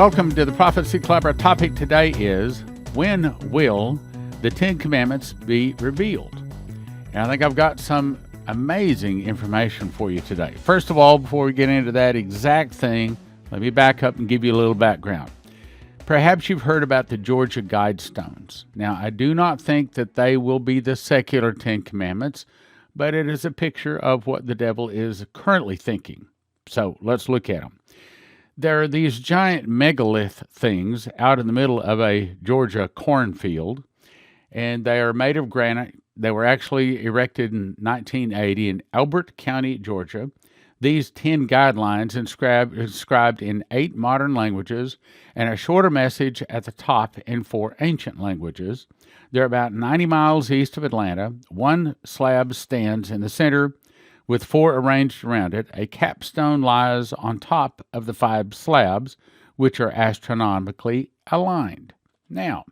Welcome to the Prophecy Club. Our topic today is, when will the Ten Commandments be revealed? And I think I've got some amazing information for you today. First of all, before we get into that exact thing, let me back up and give you a little background. Perhaps you've heard about the Georgia Guidestones. Now, I do not think that they will be the secular Ten Commandments, but it is a picture of what the devil is currently thinking. So let's look at them. There are these giant megalith things out in the middle of a Georgia cornfield, and they are made of granite. They were actually erected in 1980 in Elbert County, Georgia. These 10 guidelines inscribed in 8 modern languages and a shorter message at the top in 4 ancient languages. They're about 90 miles east of Atlanta. One slab stands in the center with 4 arranged around it. A capstone lies on top of the 5 slabs, which are astronomically aligned. Now,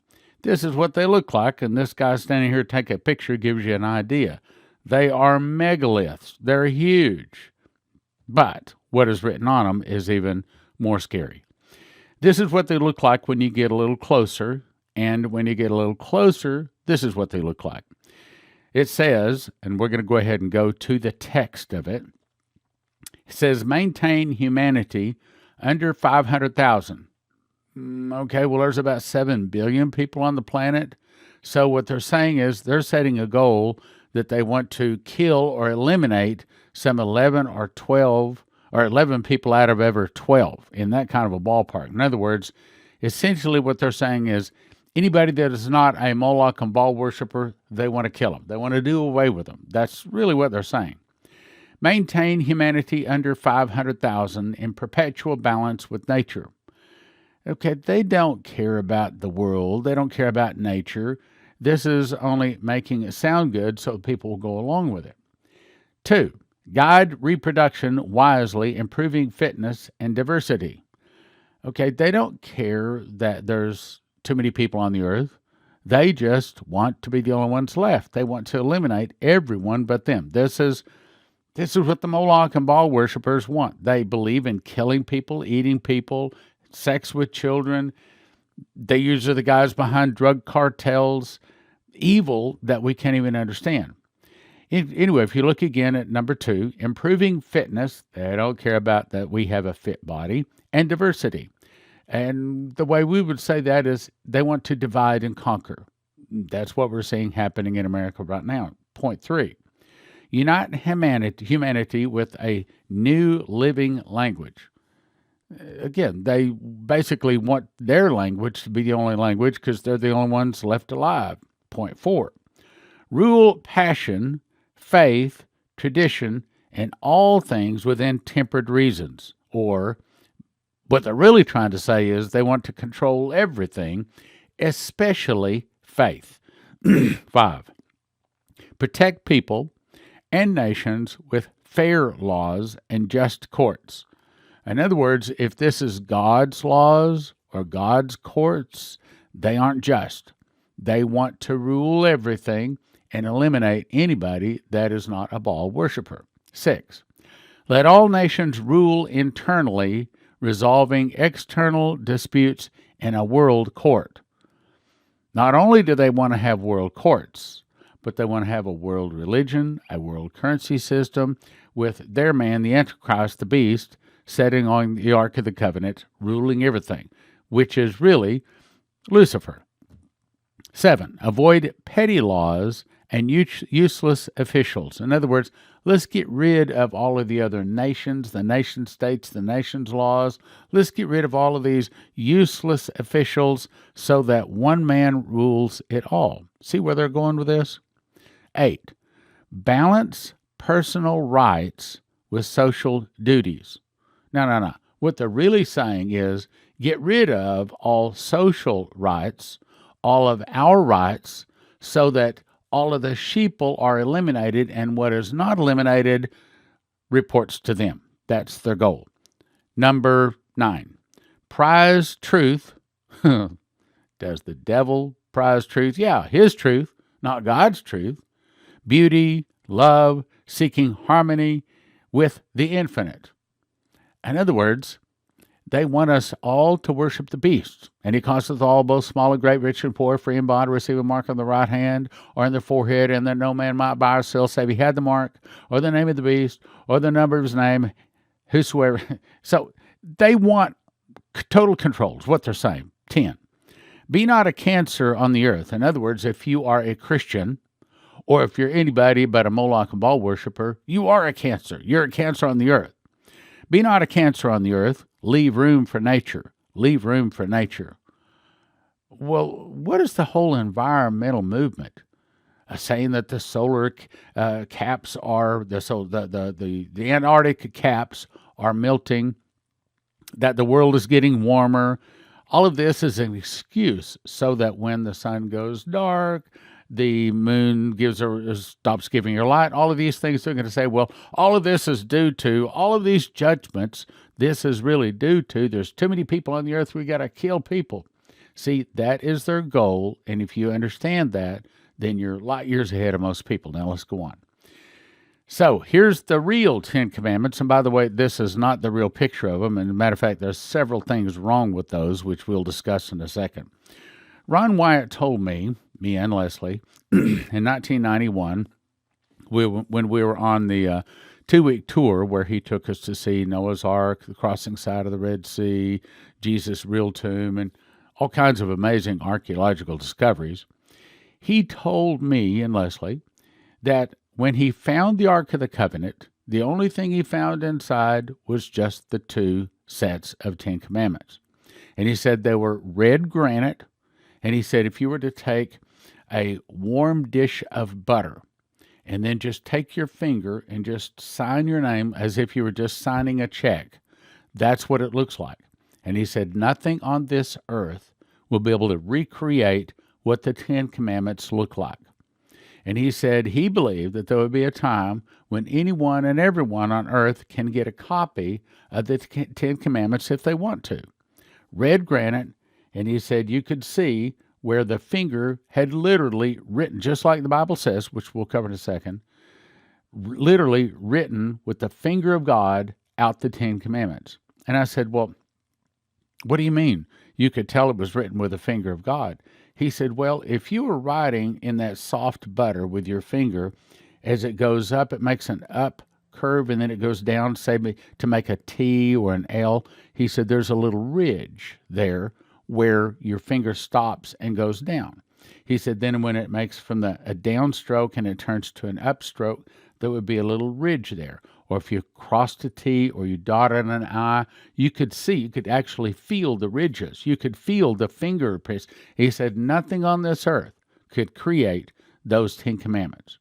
this is what they look like, and this guy standing here taking a picture gives you an idea. They are megaliths. They're huge. But what is written on them is even more scary. This is what they look like when you get a little closer, and when you get a little closer, this is what they look like. It says, and we're going to go ahead and go to the text of it. It says, maintain humanity under 500,000. Okay, well, there's about 7 billion people on the planet. So what they're saying is they're setting a goal that they want to kill or eliminate some 11 or 12 or 11 people out of every 12 in that kind of a ballpark. In other words, essentially what they're saying is anybody that is not a Moloch and Baal worshiper, they want to kill them. They want to do away with them. That's really what they're saying. Maintain humanity under 500,000 in perpetual balance with nature. Okay, they don't care about the world. They don't care about nature. This is only making it sound good so people will go along with it. 2, guide reproduction wisely, improving fitness and diversity. Okay, they don't care that there's too many people on the earth. They just want to be the only ones left. They want to eliminate everyone but them. This is what the Moloch and Baal worshipers want. They believe in killing people, eating people, sex with children. They usually are the guys behind drug cartels, evil that we can't even understand. Anyway, if you look again at number 2, improving fitness, they don't care about that we have a fit body, and diversity. And the way we would say that is they want to divide and conquer. That's what we're seeing happening in America right now. Point 3, unite humanity with a new living language. Again, they basically want their language to be the only language because they're the only ones left alive. Point 4, rule passion, faith, tradition, and all things within tempered reasons. Or what they're really trying to say is they want to control everything, especially faith. 5, protect people and nations with fair laws and just courts. In other words, if this is God's laws or God's courts, they aren't just. They want to rule everything and eliminate anybody that is not a Baal worshiper. 6, let all nations rule internally, resolving external disputes in a world court. Not only do they want to have world courts, but they want to have a world religion, a world currency system with their man, the Antichrist, the beast, sitting on the Ark of the Covenant, ruling everything, which is really Lucifer. 7, avoid petty laws and useless officials. In other words, let's get rid of all of the other nations, the nation states, the nation's laws. Let's get rid of all of these useless officials so that one man rules it all. See where they're going with this? 8, balance personal rights with social duties. No. What they're really saying is get rid of all social rights, all of our rights, so that all of the sheeple are eliminated, and what is not eliminated reports to them. That's their goal. Number 9, prize truth. Does the devil prize truth? Yeah, his truth, not God's truth. Beauty, love, seeking harmony with the infinite. In other words, they want us all to worship the beast. And he causeth all, both small and great, rich and poor, free and bond, to receive a mark on the right hand or in the forehead, and that no man might buy or sell save he had the mark, or the name of the beast, or the number of his name, whosoever. So they want total control, is what they're saying. 10. Be not a cancer on the earth. In other words, if you are a Christian, or if you're anybody but a Moloch and Baal worshiper, you are a cancer. You're a cancer on the earth. Be not a cancer on the earth. Leave room for nature. Leave room for nature. Well, what is the whole environmental movement? Saying that the solar caps are, the Antarctic caps are melting, that the world is getting warmer. All of this is an excuse so that when the sun goes dark, the moon stops giving her light. All of these things they're going to say, well, all of this is due to, all of these judgments, this is really due to, there's too many people on the earth, we got to kill people. See, that is their goal, and if you understand that, then you're light years ahead of most people. Now let's go on. So here's the real 10 Commandments, and by the way, this is not the real picture of them, and as a matter of fact, there's several things wrong with those, which we'll discuss in a second. Ron Wyatt told me and Leslie, in 1991, when we were on the 2-week tour where he took us to see Noah's Ark, the crossing side of the Red Sea, Jesus' real tomb, and all kinds of amazing archaeological discoveries, he told me and Leslie that when he found the Ark of the Covenant, the only thing he found inside was just the 2 sets of 10 Commandments. And he said they were red granite, and he said if you were to take a warm dish of butter and then just take your finger and just sign your name as if you were just signing a check, that's what it looks like. And he said nothing on this earth will be able to recreate what the 10 Commandments look like. And he said he believed that there would be a time when anyone and everyone on earth can get a copy of the 10 Commandments if they want to. Red granite, and he said you could see where the finger had literally written, just like the Bible says, which we'll cover in a second, literally written with the finger of God out the 10 Commandments. And I said, well, what do you mean? You could tell it was written with the finger of God. He said, well, if you were writing in that soft butter with your finger, as it goes up, it makes an up curve, and then it goes down, say, to make a T or an L. He said there's a little ridge there where your finger stops and goes down. He said then when it makes from a downstroke and it turns to an upstroke, there would be a little ridge there. Or if you crossed a T or you dotted an I, you could actually feel the ridges. You could feel the fingerprints. He said nothing on this earth could create those 10 Commandments.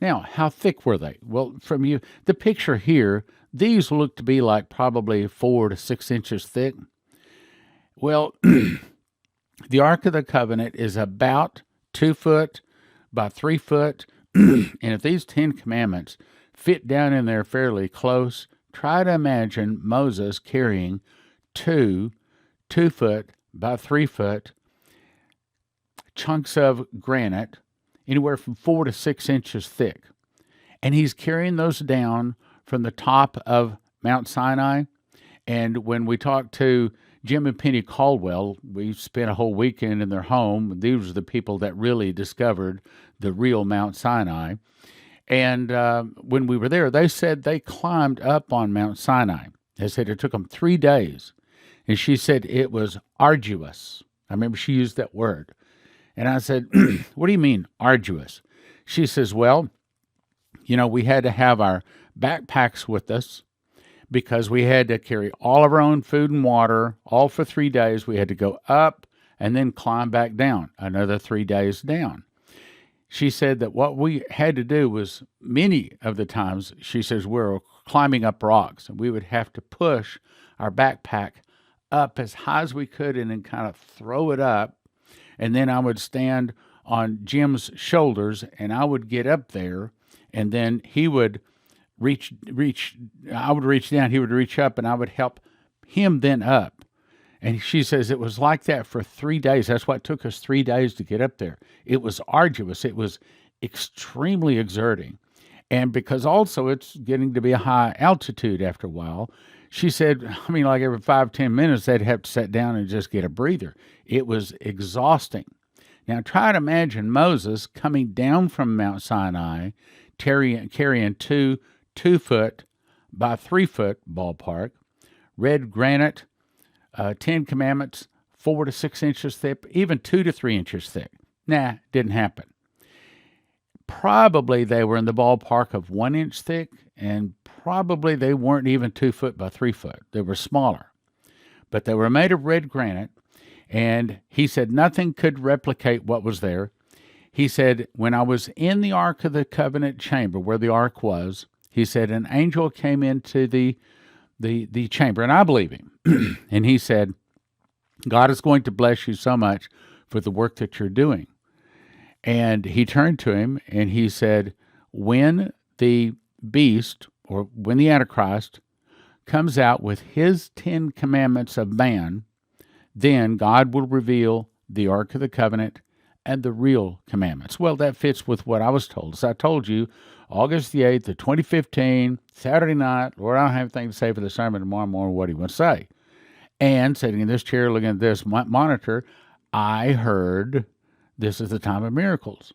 Now, how thick were they? Well, from the picture here, these look to be like probably 4 to 6 inches thick. Well, the Ark of the Covenant is about 2 foot by 3 foot, and if these 10 Commandments fit down in there fairly close, try to imagine Moses carrying 2 foot by 3 foot chunks of granite, anywhere from 4 to 6 inches thick. And he's carrying those down from the top of Mount Sinai. And when we talked to Jim and Penny Caldwell, we spent a whole weekend in their home. These were the people that really discovered the real Mount Sinai. And when we were there, they said they climbed up on Mount Sinai. They said it took them 3 days. And she said it was arduous. I remember she used that word. And I said, what do you mean, arduous? She says, well, we had to have our backpacks with us because we had to carry all of our own food and water, all for 3 days. We had to go up and then climb back down, another 3 days down. She said that what we had to do was, many of the times, she says, we were climbing up rocks, and we would have to push our backpack up as high as we could and then kind of throw it up. And then I would stand on Jim's shoulders, and I would get up there, and then he would I would reach down, he would reach up, and I would help him then up. And she says it was like that for 3 days. That's why it took us 3 days to get up there. It was arduous. It was extremely exerting. And because also it's getting to be a high altitude after a while, She said, I mean, like every 5-10 minutes, they'd have to sit down and just get a breather. It was exhausting. Now, try to imagine Moses coming down from Mount Sinai, carrying two 2-foot by 3-foot ballpark, red granite, 10 Commandments, 4 to 6 inches thick, even 2 to 3 inches thick. Nah, didn't happen. Probably they were in the ballpark of 1 inch thick, and probably they weren't even 2 foot by 3 foot. They were smaller, but they were made of red granite. And he said nothing could replicate what was there. He said, when I was in the Ark of the Covenant chamber where the Ark was, he said, an angel came into the chamber, and I believe him. And he said, God is going to bless you so much for the work that you're doing. And he turned to him and he said, when the beast, or when the Antichrist, comes out with his 10 commandments of man, then God will reveal the Ark of the Covenant and the real commandments. Well, that fits with what I was told. As I told you, August the 8th of 2015, Saturday night, Lord, I don't have anything to say for the sermon tomorrow morning, what he would say. And sitting in this chair looking at this monitor, I heard, this is the time of miracles.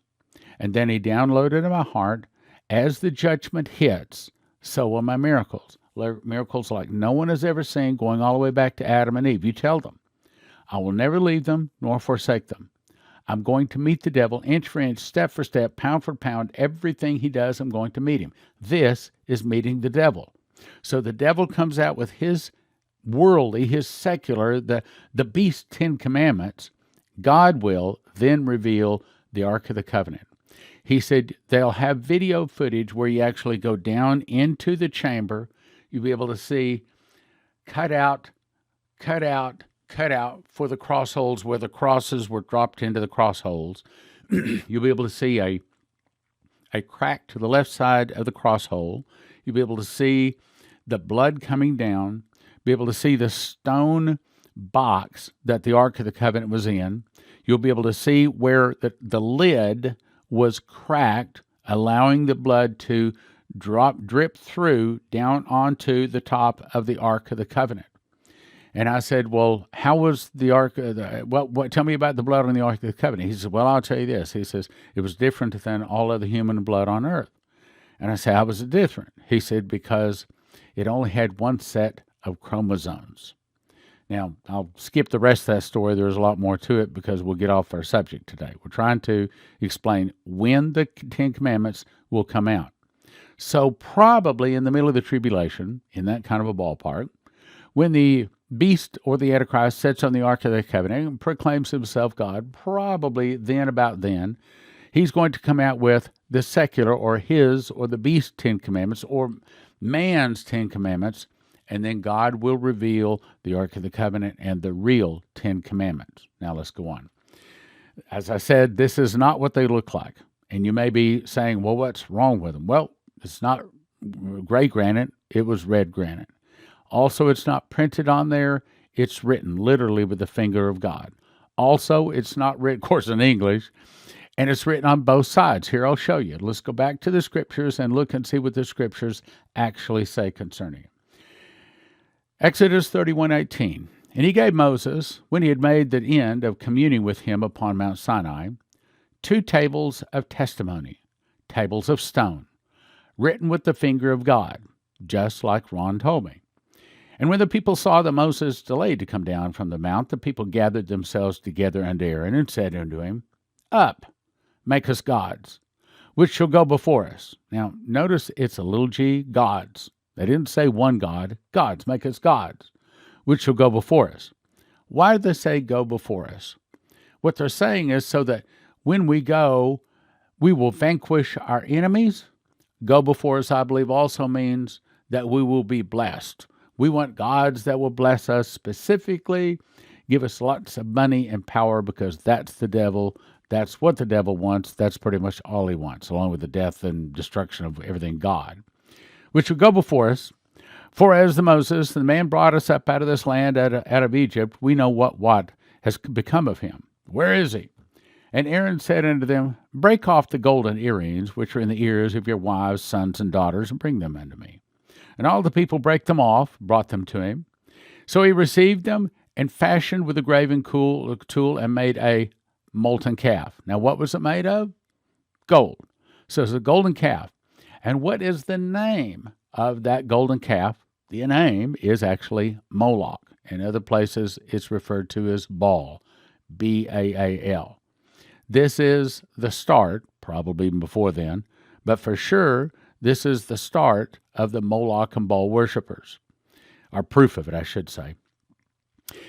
And then he downloaded in my heart, as the judgment hits, so will my miracles. Miracles like no one has ever seen, going all the way back to Adam and Eve. You tell them, I will never leave them nor forsake them. I'm going to meet the devil inch for inch, step for step, pound for pound. Everything he does, I'm going to meet him. This is meeting the devil. So the devil comes out with his worldly, his secular, the beast 10 commandments. God will then reveal the Ark of the Covenant. He said they'll have video footage where you actually go down into the chamber. You'll be able to see cut out for the cross holes where the crosses were dropped into the cross holes. You'll be able to see a crack to the left side of the cross hole. You'll be able to see the blood coming down, be able to see the stone box that the Ark of the Covenant was in. You'll be able to see where the lid was cracked, allowing the blood to drip through down onto the top of the Ark of the Covenant. And I said, well, how was the Ark? Tell me about the blood on the Ark of the Covenant. He said, well, I'll tell you this. He says, it was different than all other human blood on earth. And I said, how was it different? He said, because it only had one set of chromosomes. Now, I'll skip the rest of that story. There's a lot more to it because we'll get off our subject today. We're trying to explain when the 10 Commandments will come out. So probably in the middle of the tribulation, in that kind of a ballpark, when the beast or the Antichrist sits on the Ark of the Covenant and proclaims himself God, probably about then, he's going to come out with the secular or his or the beast 10 Commandments or man's 10 Commandments, and then God will reveal the Ark of the Covenant and the real 10 Commandments. Now let's go on. As I said, this is not what they look like. And you may be saying, well, what's wrong with them? Well, it's not gray granite. It was red granite. Also, it's not printed on there. It's written literally with the finger of God. Also, it's not written, of course, in English, and it's written on both sides. Here, I'll show you. Let's go back to the Scriptures and look and see what the Scriptures actually say concerning it. Exodus 31:18. And he gave Moses, when he had made the end of communing with him upon Mount Sinai, 2 tables of testimony, tables of stone, written with the finger of God, just like Ron told me. And when the people saw that Moses delayed to come down from the mount, the people gathered themselves together unto Aaron and said unto him, Up, make us gods, which shall go before us. Now, notice it's a little g, gods. They didn't say one God. Gods, make us gods, which shall go before us. Why did they say go before us? What they're saying is so that when we go, we will vanquish our enemies. Go before us, I believe, also means that we will be blessed. We want gods that will bless us specifically, give us lots of money and power, because that's the devil. That's what the devil wants. That's pretty much all he wants, along with the death and destruction of everything God, which will go before us. For as the Moses, the man brought us up out of this land, out of Egypt, we know what has become of him. Where is he? And Aaron said unto them, Break off the golden earrings which are in the ears of your wives, sons, and daughters, and bring them unto me. And all the people brake them off, brought them to him. So he received them and fashioned with a graven tool and made a molten calf. Now, what was it made of? Gold. So it's a golden calf. And what is the name of that golden calf? The name is actually Moloch. In other places, it's referred to as Baal, B-A-A-L. This is the start, probably even before then, but for sure, this is the start of the Moloch and Baal worshipers, or proof of it, I should say.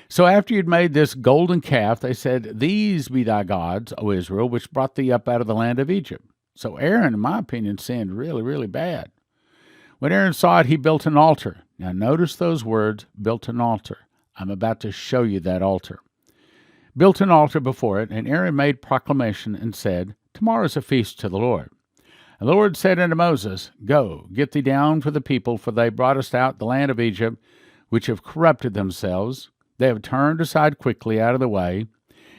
So after you'd made this golden calf, they said, "These be thy gods, O Israel, which brought thee up out of the land of Egypt." So Aaron, in my opinion, sinned really, really bad. When Aaron saw it, he built an altar. Now notice those words, built an altar. I'm about to show you that altar. Built an altar before it, and Aaron made proclamation and said, "Tomorrow is a feast to the Lord." And the Lord said unto Moses, "Go, get thee down for the people, for they brought us out the land of Egypt, which have corrupted themselves. They have turned aside quickly out of the way,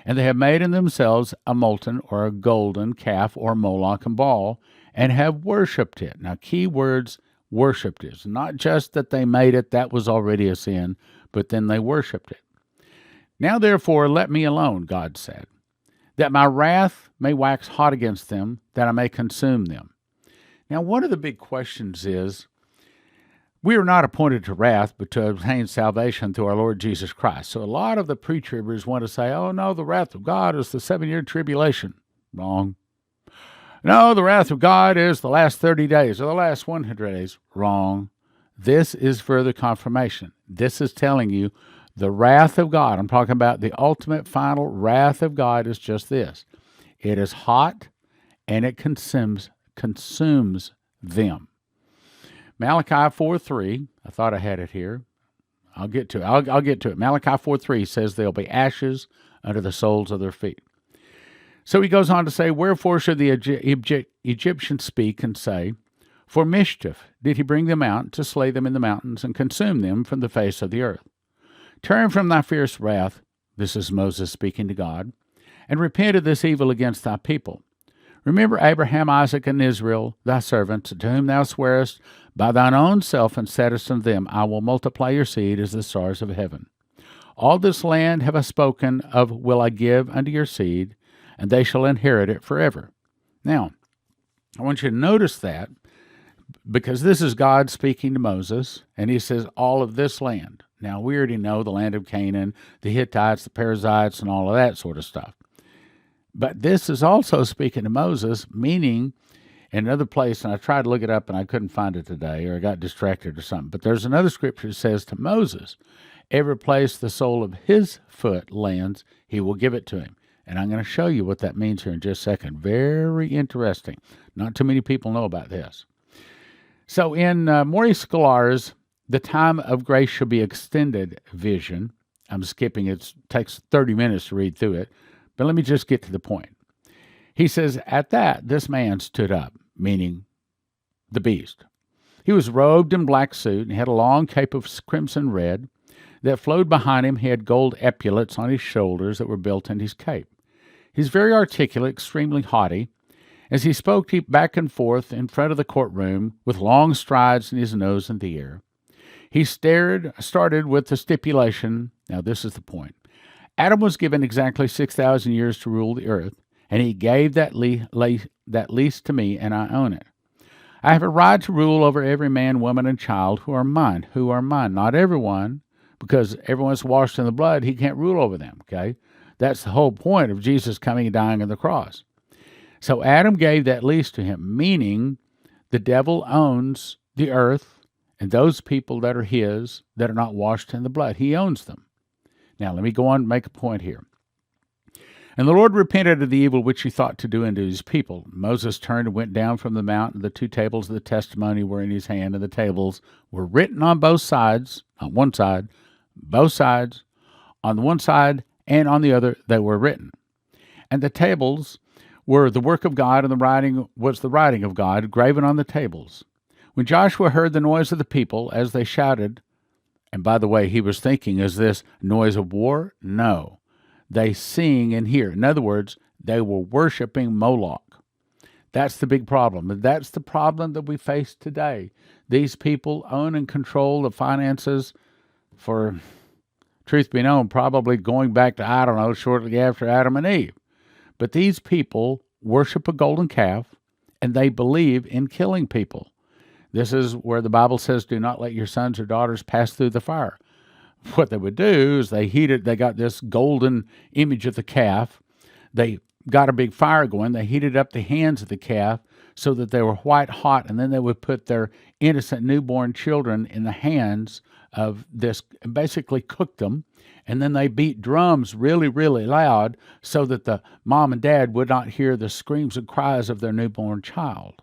and they have made in themselves a molten or a golden calf or Moloch and Baal, and have worshipped it." Now, key words, worshipped it. It's not just that they made it, that was already a sin, but then they worshipped it. "Now, therefore, let me alone," God said, "that my wrath may wax hot against them, that I may consume them." Now, one of the big questions is, we are not appointed to wrath, but to obtain salvation through our Lord Jesus Christ. So a lot of the pre-tribbers want to say, "Oh, no, the wrath of God is the 7-year tribulation." Wrong. "No, the wrath of God is the last 30 days or the last 100 days. Wrong. This is further confirmation. This is telling you the wrath of God, I'm talking about the ultimate final wrath of God, is just this. It is hot and it consumes them. Malachi 4:3, I thought I had it here. I'll get to it. I'll get to it. Malachi 4:3 says there'll be ashes under the soles of their feet. So he goes on to say, "Wherefore should the Egyptians speak and say, For mischief did he bring them out to slay them in the mountains and consume them from the face of the earth. Turn from thy fierce wrath," this is Moses speaking to God, "and repent of this evil against thy people. Remember Abraham, Isaac, and Israel, thy servants, to whom thou swarest by thine own self, and saidst unto them, I will multiply your seed as the stars of heaven. All this land have I spoken of will I give unto your seed, and they shall inherit it forever." Now, I want you to notice that, because this is God speaking to Moses, and he says, all of this land. Now, we already know the land of Canaan, the Hittites, the Perizzites, and all of that sort of stuff. But this is also speaking to Moses, meaning in another place, and I tried to look it up and I couldn't find it today, or I got distracted or something. But there's another scripture that says to Moses, every place the sole of his foot lands, he will give it to him. And I'm going to show you what that means here in just a second. Very interesting. Not too many people know about this. So in Maurice Sklar's The Time of Grace Shall Be Extended vision, I'm skipping it takes 30 minutes to read through it, but let me just get to the point. He says, "At that, this man stood up," meaning the beast. "He was robed in black suit and had a long cape of crimson red that flowed behind him. He had gold epaulets on his shoulders that were built into his cape. He's very articulate, extremely haughty. As he spoke back and forth in front of the courtroom with long strides in his nose in the air, he started with the stipulation." Now this is the point. "Adam was given exactly 6,000 years to rule the earth, and he gave that lease to me, and I own it. I have a right to rule over every man, woman, and child who are mine. Not everyone, because everyone's washed in the blood. He can't rule over them, okay? That's the whole point of Jesus coming and dying on the cross. So Adam gave that lease to him, meaning the devil owns the earth and those people that are his that are not washed in the blood. He owns them. Now, let me go on and make a point here. "And the Lord repented of the evil which he thought to do unto his people. Moses turned and went down from the mountain. The 2 tables of the testimony were in his hand, and the tables were written on both sides, on one side, both sides, on the one side and on the other they were written. And the tables were the work of God, and the writing was the writing of God, graven on the tables. When Joshua heard the noise of the people as they shouted," and by the way, he was thinking, is this noise of war? No. They sing and hear. In other words, they were worshiping Moloch. That's the big problem. And that's the problem that we face today. These people own and control the finances for, truth be known, probably going back to, I don't know, shortly after Adam and Eve. But these people worship a golden calf, and they believe in killing people. This is where the Bible says, do not let your sons or daughters pass through the fire. What they would do is they got this golden image of the calf. They got a big fire going. They heated up the hands of the calf so that they were white hot, and then they would put their innocent newborn children in the hands of this, and basically cooked them. And then they beat drums really, really loud so that the mom and dad would not hear the screams and cries of their newborn child.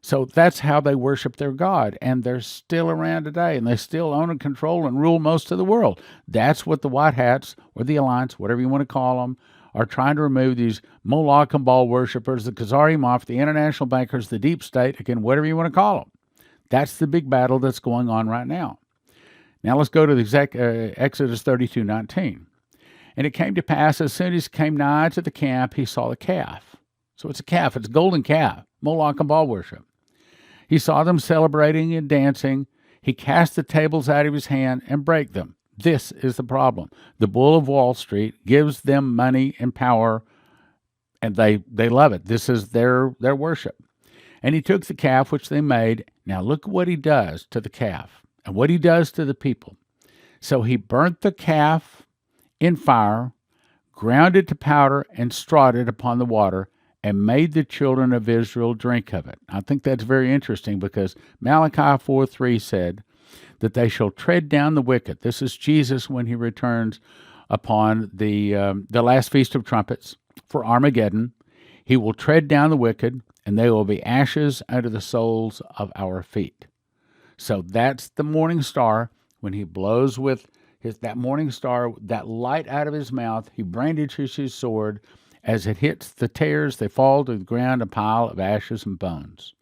So that's how they worship their God, and they're still around today, and they still own and control and rule most of the world. That's what the White Hats, or the Alliance, whatever you want to call them, are trying to remove. These Moloch and Baal worshipers, the Khazari Mafia, the international bankers, the deep state, again, whatever you want to call them. That's the big battle that's going on right now. Now let's go to the Exodus 32:19. And it came to pass, as soon as he came nigh to the camp, he saw the calf. So it's a calf, it's a golden calf, Moloch and Baal worship. He saw them celebrating and dancing. He cast the tables out of his hand and brake them. This is the problem. The bull of Wall Street gives them money and power, and they love it. This is their worship. And he took the calf which they made. Now look what he does to the calf and what he does to the people. So he burnt the calf in fire, ground it to powder, and strawed it upon the water, and made the children of Israel drink of it. I think that's very interesting, because Malachi 4:3 said that they shall tread down the wicked. This is Jesus when he returns upon the last Feast of Trumpets for Armageddon. He will tread down the wicked, and they will be ashes under the soles of our feet. So that's the morning star. When he blows with that morning star, that light out of his mouth, he brandishes his sword. As it hits the tares, they fall to the ground, a pile of ashes and bones.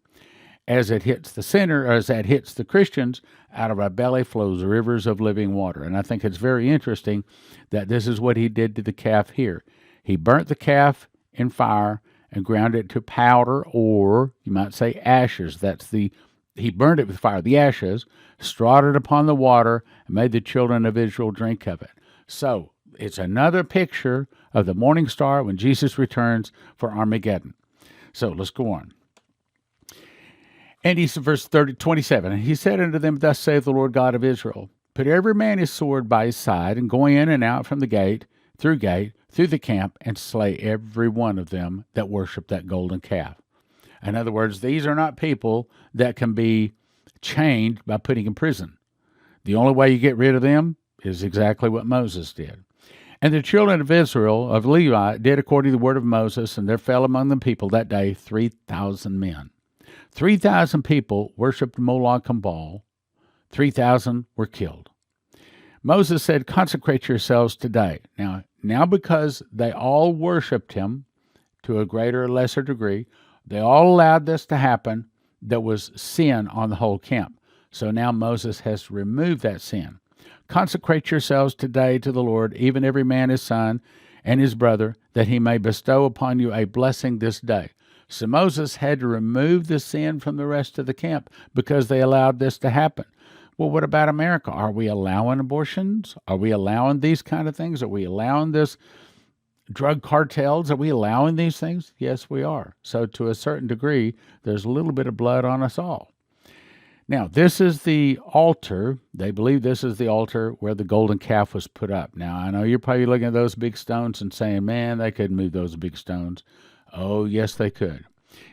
As it hits the sinner, or as that hits the Christians, out of our belly flows rivers of living water. And I think it's very interesting that this is what he did to the calf here. He burnt the calf in fire and ground it to powder, or you might say ashes. He burned it with fire, the ashes, strawed it upon the water, and made the children of Israel drink of it. So it's another picture of the morning star when Jesus returns for Armageddon. So let's go on. And he said, verse 27, and he said unto them, thus saith the Lord God of Israel, put every man his sword by his side, and go in and out from the gate, through the camp, and slay every one of them that worship that golden calf. In other words, these are not people that can be chained by putting in prison. The only way you get rid of them is exactly what Moses did. And the children of Israel, of Levi, did according to the word of Moses, and there fell among the people that day 3,000 men. 3,000 people worshipped Moloch and Baal. 3,000 were killed. Moses said, consecrate yourselves today. Now because they all worshipped him to a greater or lesser degree, they all allowed this to happen, there was sin on the whole camp. So now Moses has removed that sin. Consecrate yourselves today to the Lord, even every man his son and his brother, that he may bestow upon you a blessing this day. So Moses had to remove the sin from the rest of the camp because they allowed this to happen. Well, what about America? Are we allowing abortions? Are we allowing these kind of things? Are we allowing this drug cartels? Are we allowing these things? Yes, we are. So to a certain degree, there's a little bit of blood on us all. Now, this is the altar. They believe this is the altar where the golden calf was put up. Now, I know you're probably looking at those big stones and saying, man, they couldn't move those big stones. Oh, yes, they could.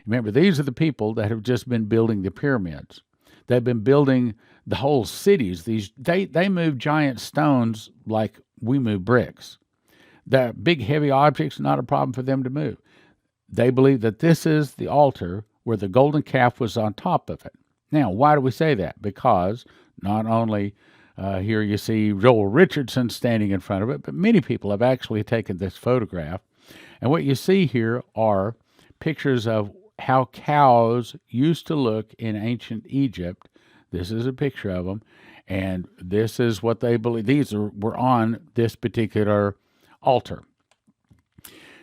Remember, these are the people that have just been building the pyramids. They've been building the whole cities. They move giant stones like we move bricks. The big, heavy objects, not a problem for them to move. They believe that this is the altar where the golden calf was on top of it. Now, why do we say that? Because not only here you see Joel Richardson standing in front of it, but many people have actually taken this photograph. And what you see here are pictures of how cows used to look in ancient Egypt. This is a picture of them, and this is what they believe. Were on this particular altar.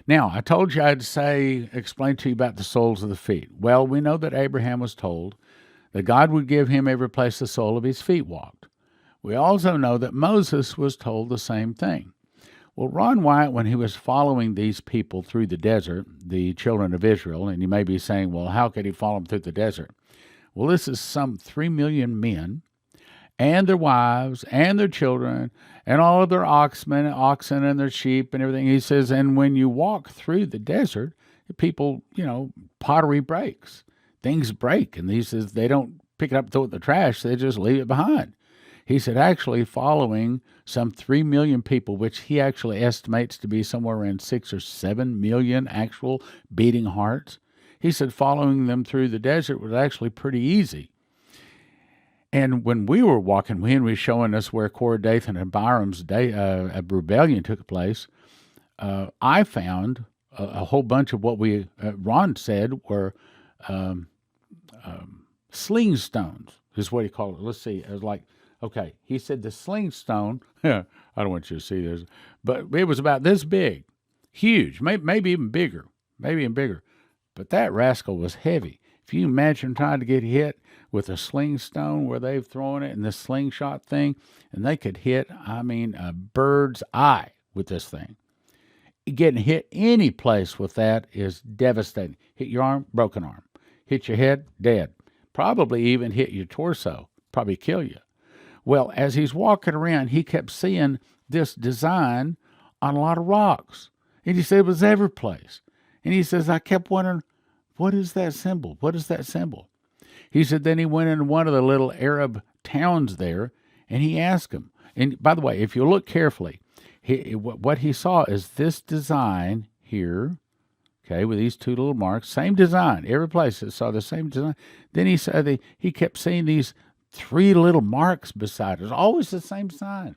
Now, I told you explain to you about the soles of the feet. Well, we know that Abraham was told that God would give him every place the sole of his feet walked. We also know that Moses was told the same thing. Well, Ron Wyatt, when he was following these people through the desert, the children of Israel, and you may be saying, well, how could he follow them through the desert? Well, this is some 3 million men and their wives and their children and all of their oxen and their sheep and everything. He says, and when you walk through the desert, people, pottery breaks. Things break. And he says they don't pick it up and throw it in the trash. They just leave it behind. He said, actually following some 3 million people, which he actually estimates to be somewhere around 6 or 7 million actual beating hearts. He said following them through the desert was actually pretty easy. And when we were walking, Henry was showing us where Korah, Dathan, and Abiram's rebellion took place, I found a whole bunch of what Ron said were sling stones, is what he called it. Let's see. It was like, okay, he said the sling stone, I don't want you to see this, but it was about this big, huge, maybe even bigger, But that rascal was heavy. If you imagine trying to get hit with a sling stone where they've thrown it in this slingshot thing, and they could hit, a bird's eye with this thing. Getting hit any place with that is devastating. Hit your arm, broken arm. Hit your head, dead. Probably even hit your torso, probably kill you. Well, as he's walking around, he kept seeing this design on a lot of rocks. And he said it was every place. And he says, I kept wondering, what is that symbol? What is that symbol? He said then he went into one of the little Arab towns there, and he asked him. And by the way, if you look carefully, what he saw is this design here, okay, with these two little marks, same design. Every place it saw the same design. Then he said he kept seeing these 3 little marks beside it. Always the same sign.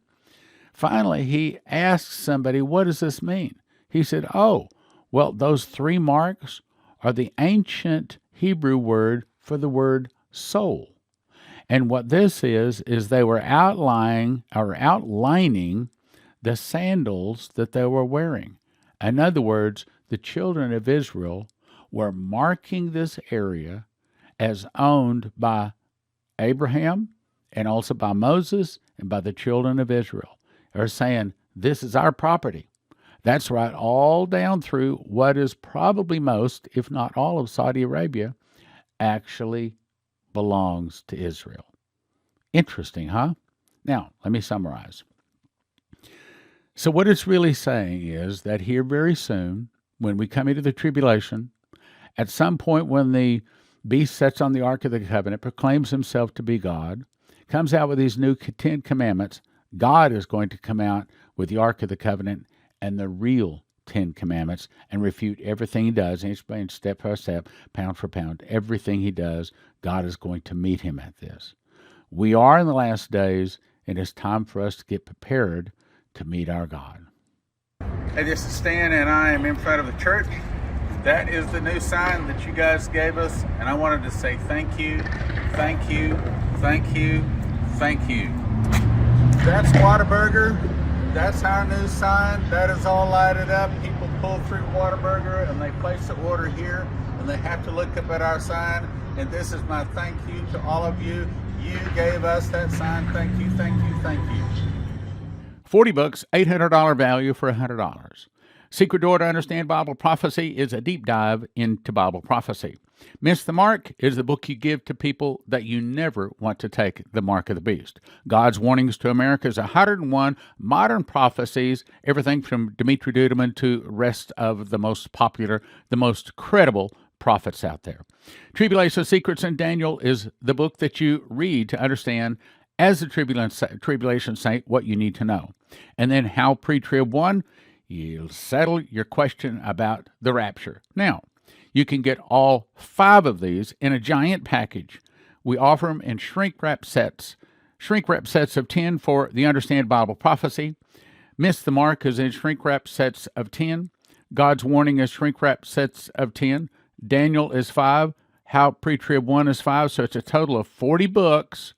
Finally, he asked somebody, what does this mean? He said, oh, well, those 3 marks are the ancient Hebrew word for the word soul. And what this is they were outlining the sandals that they were wearing. In other words, the children of Israel were marking this area as owned by Abraham and also by Moses and by the children of Israel. They're saying, this is our property. That's right, all down through what is probably most, if not all of Saudi Arabia, actually belongs to Israel. Interesting, huh? Now, let me summarize. So what it's really saying is that here very soon, when we come into the tribulation, at some point when the beast sits on the Ark of the Covenant, proclaims himself to be God, comes out with these new 10 commandments, God is going to come out with the Ark of the Covenant and the real 10 commandments and refute everything he does. And he explains step by step, pound for pound, everything he does, God is going to meet him at this. We are in the last days, and it's time for us to get prepared to meet our God. Hey, this is Stan, and I am in front of the church. That is the new sign that you guys gave us, and I wanted to say thank you, thank you, thank you, thank you. That's Whataburger. That's our new sign. That is all lighted up. People pull through Whataburger, and they place the order here, and they have to look up at our sign. And this is my thank you to all of you. You gave us that sign. Thank you, thank you, thank you. 40 books, $800 value for $100. Secret Door to Understand Bible Prophecy is a deep dive into Bible prophecy. Miss the Mark is the book you give to people that you never want to take the mark of the beast. God's Warnings to America's 101 modern prophecies, everything from Dimitri Duduman to rest of the most popular, the most credible prophets out there. Tribulation Secrets and Daniel is the book that you read to understand as a tribulation saint what you need to know. And then How Pre-Trib Won, you'll settle your question about the rapture. Now, you can get all 5 of these in a giant package. We offer them in shrink-wrap sets. Shrink-wrap sets of 10 for the Understand Bible Prophecy. Miss the Mark is in shrink-wrap sets of 10. God's Warning is shrink-wrap sets of 10. Daniel is 5. How Pre-Trib Won is 5. So it's a total of 40 books.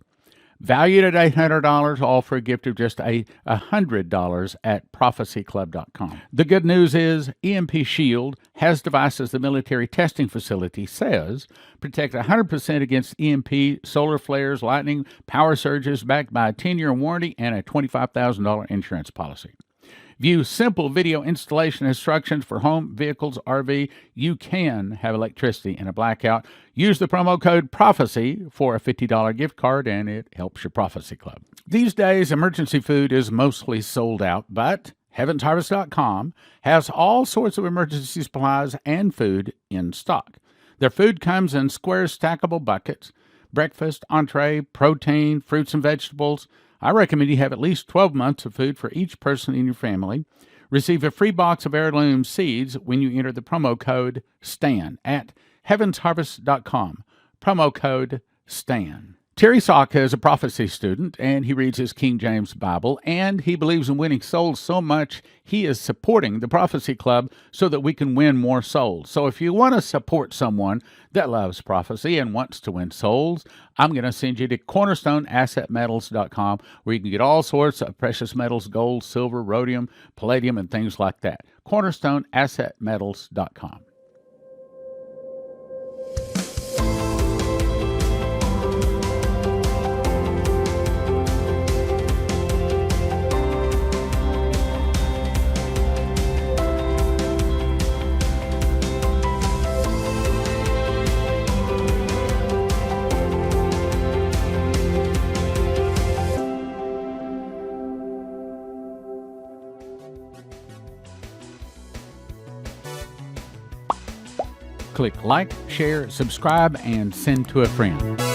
valued at $800, all for a gift of just $100 at prophecyclub.com. The good news is EMP Shield has devices the military testing facility says protect 100% against EMP, solar flares, lightning, power surges, backed by a 10-year warranty and a $25,000 insurance policy. View simple video installation instructions for home, vehicles, RV. You can have electricity in a blackout. Use the promo code PROPHECY for a $50 gift card, and it helps your Prophecy Club. These days, emergency food is mostly sold out, but HeavensHarvest.com has all sorts of emergency supplies and food in stock. Their food comes in square stackable buckets, breakfast, entree, protein, fruits and vegetables. I recommend you have at least 12 months of food for each person in your family. Receive a free box of heirloom seeds when you enter the promo code STAN at HeavensHarvest.com. Promo code STAN. Terry Saka is a prophecy student, and he reads his King James Bible, and he believes in winning souls so much he is supporting the Prophecy Club so that we can win more souls. So if you want to support someone that loves prophecy and wants to win souls, I'm going to send you to cornerstoneassetmetals.com, where you can get all sorts of precious metals, gold, silver, rhodium, palladium, and things like that. cornerstoneassetmetals.com. Click like, share, subscribe, and send to a friend.